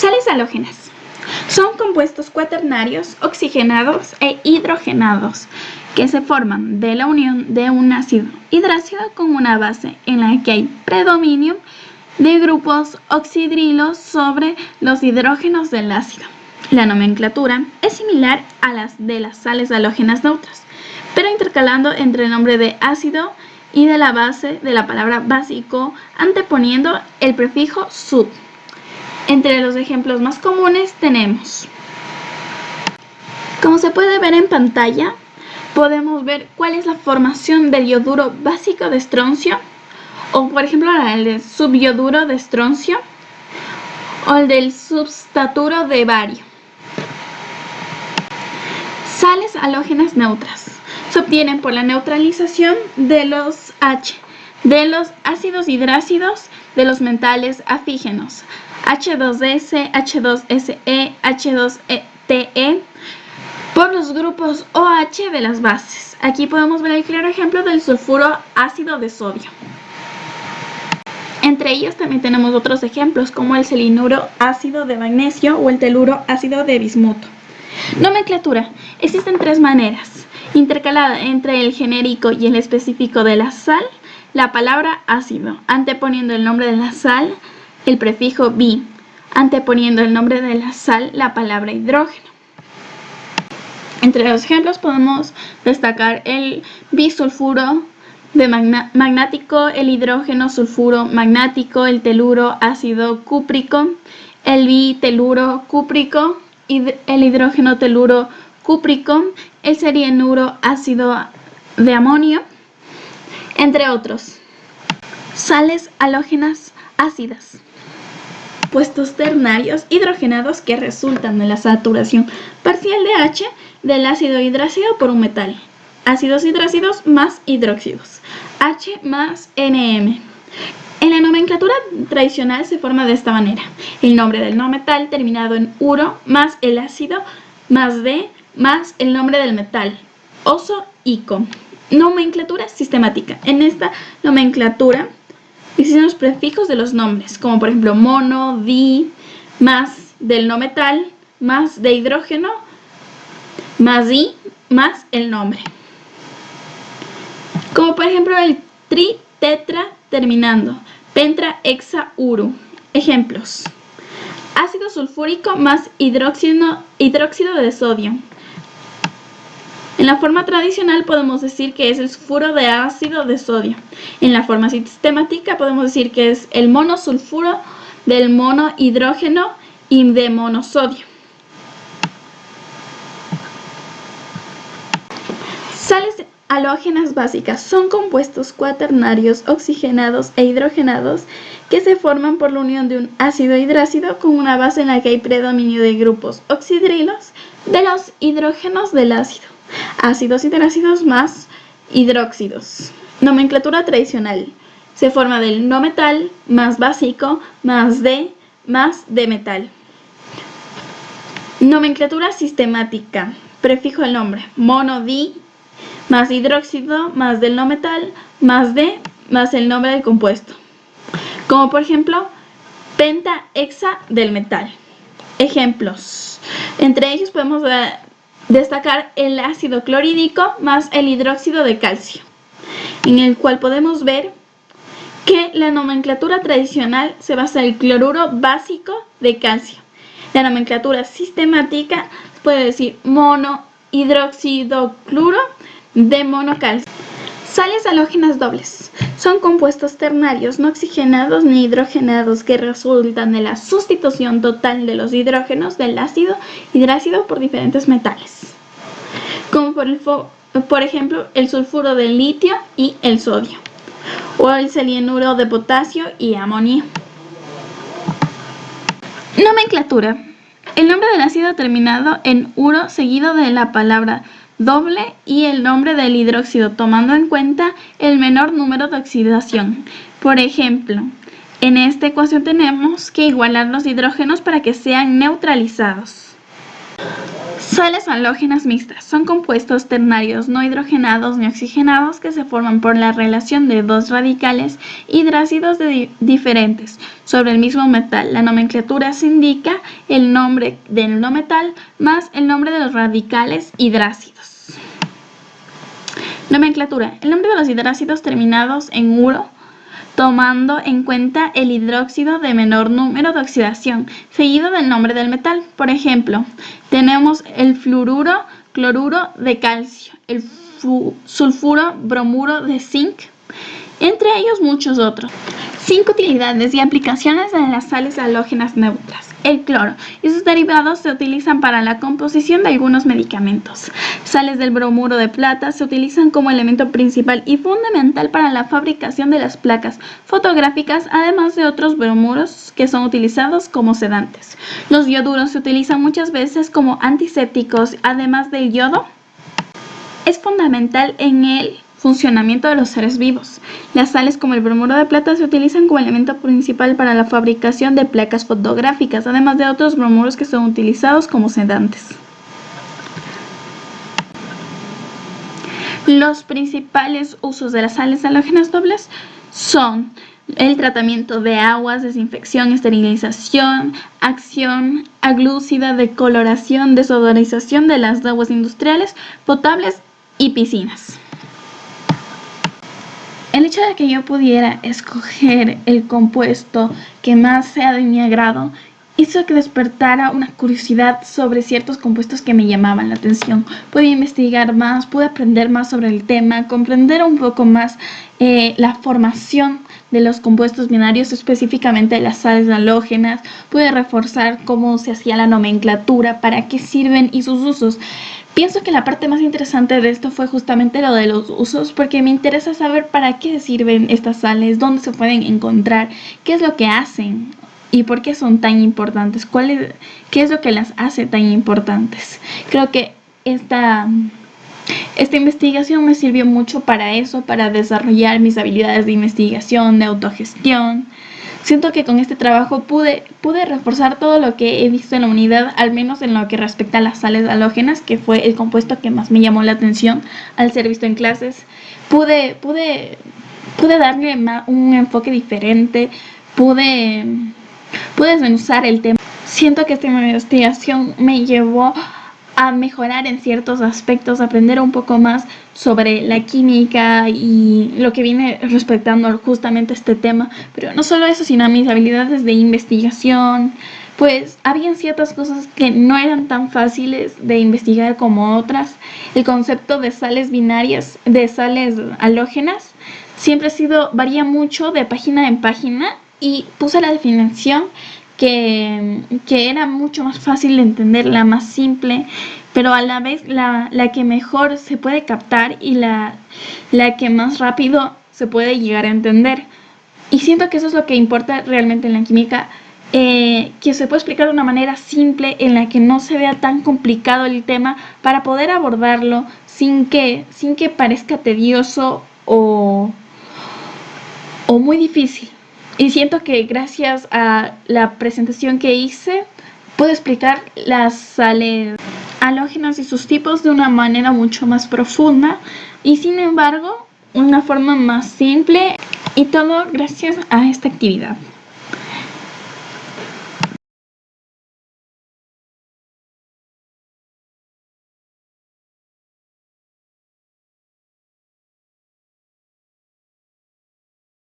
Sales halógenas. Son compuestos cuaternarios oxigenados e hidrogenados que se forman de la unión de un ácido hidrácido con una base en la que hay predominio de grupos oxidrilos sobre los hidrógenos del ácido. La nomenclatura es similar a las de las sales halógenas neutras, pero intercalando entre el nombre de ácido y de la base de la palabra básico, anteponiendo el prefijo sub. Entre los ejemplos más comunes tenemos, como se puede ver en pantalla, podemos ver cuál es la formación del yoduro básico de estroncio, o por ejemplo el del subyoduro de estroncio, o el del substaturo de bario. Sales halógenas neutras se obtienen por la neutralización de los H, de los ácidos hidrácidos, de los metales afígenos, H2S, H2SE, H2TE, por los grupos OH de las bases. Aquí podemos ver el claro ejemplo del sulfuro ácido de sodio. Entre ellos también tenemos otros ejemplos como el selenuro ácido de magnesio o el teluro ácido de bismuto. Nomenclatura. Existen tres maneras. Intercalada entre el genérico y el específico de la sal, la palabra ácido, anteponiendo el nombre de la sal, el prefijo bi, anteponiendo el nombre de la sal, la palabra hidrógeno. Entre los ejemplos podemos destacar el bisulfuro de magnático, el hidrógeno sulfuro magnático, el teluro ácido cúprico, el biteluro cúprico, el hidrógeno teluro cúprico, el selienuro ácido de amonio, entre otros. Sales halógenas ácidas. Compuestos ternarios hidrogenados que resultan de la saturación parcial de H del ácido hidrácido por un metal. Ácidos hidrácidos más hidróxidos. H más NM. En la nomenclatura tradicional se forma de esta manera. El nombre del no metal terminado en uro más el ácido más D más el nombre del metal. Oso, ico. Nomenclatura sistemática. En esta nomenclatura existen los prefijos de los nombres, como por ejemplo mono, di, más del no metal, más de hidrógeno, más di, más el nombre. Como por ejemplo el tri, tetra, terminando, pentra, hexa, uru. Ejemplos. Ácido sulfúrico más hidróxido de sodio. En la forma tradicional podemos decir que es el sulfuro de ácido de sodio. En la forma sistemática podemos decir que es el monosulfuro del monohidrógeno y de monosodio. Sales halógenas básicas son compuestos cuaternarios oxigenados e hidrogenados que se forman por la unión de un ácido hidrácido con una base en la que hay predominio de grupos oxidrilos de los hidrógenos del ácido. Ácidos hidrácidos más hidróxidos. Nomenclatura tradicional. Se forma del no metal más básico más de metal. Nomenclatura sistemática. Prefijo el nombre. Mono, di, más hidróxido, más del no metal, más de, más el nombre del compuesto. Como por ejemplo, penta, hexa del metal. Ejemplos. Entre ellos podemos destacar el ácido clorhídrico más el hidróxido de calcio, en el cual podemos ver que la nomenclatura tradicional se basa en el cloruro básico de calcio. La nomenclatura sistemática puede decir mono, hidróxido, cloro de monocalcio. Sales halógenas dobles. Son compuestos ternarios no oxigenados ni hidrogenados que resultan de la sustitución total de los hidrógenos del ácido hidrácido por diferentes metales, como por ejemplo el sulfuro de litio y el sodio, o el selienuro de potasio y amonio. Nomenclatura. El nombre del ácido terminado en uro seguido de la palabra doble y el nombre del hidróxido tomando en cuenta el menor número de oxidación. Por ejemplo, en esta ecuación tenemos que igualar los hidrógenos para que sean neutralizados. Sales halógenas mixtas son compuestos ternarios no hidrogenados ni oxigenados que se forman por la relación de dos radicales hidrácidos diferentes sobre el mismo metal. La nomenclatura se indica el nombre del no metal más el nombre de los radicales hidrácidos. Nomenclatura: el nombre de los hidrácidos terminados en uro, tomando en cuenta el hidróxido de menor número de oxidación, seguido del nombre del metal. Por ejemplo, tenemos el fluoruro, cloruro de calcio, el sulfuro, bromuro de zinc, entre ellos muchos otros. 5 utilidades y aplicaciones de las sales halógenas neutras. El cloro y sus derivados se utilizan para la composición de algunos medicamentos. Sales del bromuro de plata se utilizan como elemento principal y fundamental para la fabricación de las placas fotográficas, además de otros bromuros que son utilizados como sedantes. Los ioduros se utilizan muchas veces como antisépticos, además del yodo. Es fundamental en el funcionamiento de los seres vivos. Las sales como el bromuro de plata se utilizan como elemento principal para la fabricación de placas fotográficas, además de otros bromuros que son utilizados como sedantes. Los principales usos de las sales halógenas dobles son el tratamiento de aguas, desinfección, esterilización, acción aglúcida, decoloración, desodorización de las aguas industriales, potables y piscinas. El hecho de que yo pudiera escoger el compuesto que más sea de mi agrado hizo que despertara una curiosidad sobre ciertos compuestos que me llamaban la atención. Pude investigar más, pude aprender más sobre el tema, comprender un poco más la formación de los compuestos binarios, específicamente las sales halógenas. Pude reforzar cómo se hacía la nomenclatura, para qué sirven y sus usos. Pienso que la parte más interesante de esto fue justamente lo de los usos, porque me interesa saber para qué sirven estas sales, dónde se pueden encontrar, qué es lo que hacen y por qué son tan importantes, qué es lo que las hace tan importantes. Creo que esta investigación me sirvió mucho para eso, para desarrollar mis habilidades de investigación, de autogestión. Siento que con este trabajo pude reforzar todo lo que he visto en la unidad, al menos en lo que respecta a las sales halógenas, que fue el compuesto que más me llamó la atención al ser visto en clases. Pude darle un enfoque diferente, pude desmenuzar el tema. Siento que esta investigación me llevó a mejorar en ciertos aspectos, aprender un poco más sobre la química y lo que viene respectando justamente este tema. Pero no solo eso, sino mis habilidades de investigación. Pues habían ciertas cosas que no eran tan fáciles de investigar como otras. El concepto de sales binarias, de sales halógenas, varía mucho de página en página, y puse la definición que era mucho más fácil de entender, la más simple, pero a la vez la que mejor se puede captar y la que más rápido se puede llegar a entender. Y siento que eso es lo que importa realmente en la química, que se puede explicar de una manera simple en la que no se vea tan complicado el tema, para poder abordarlo sin que parezca tedioso o muy difícil. Y siento que gracias a la presentación que hice, puedo explicar las sales halógenas y sus tipos de una manera mucho más profunda, y sin embargo una forma más simple, y todo gracias a esta actividad.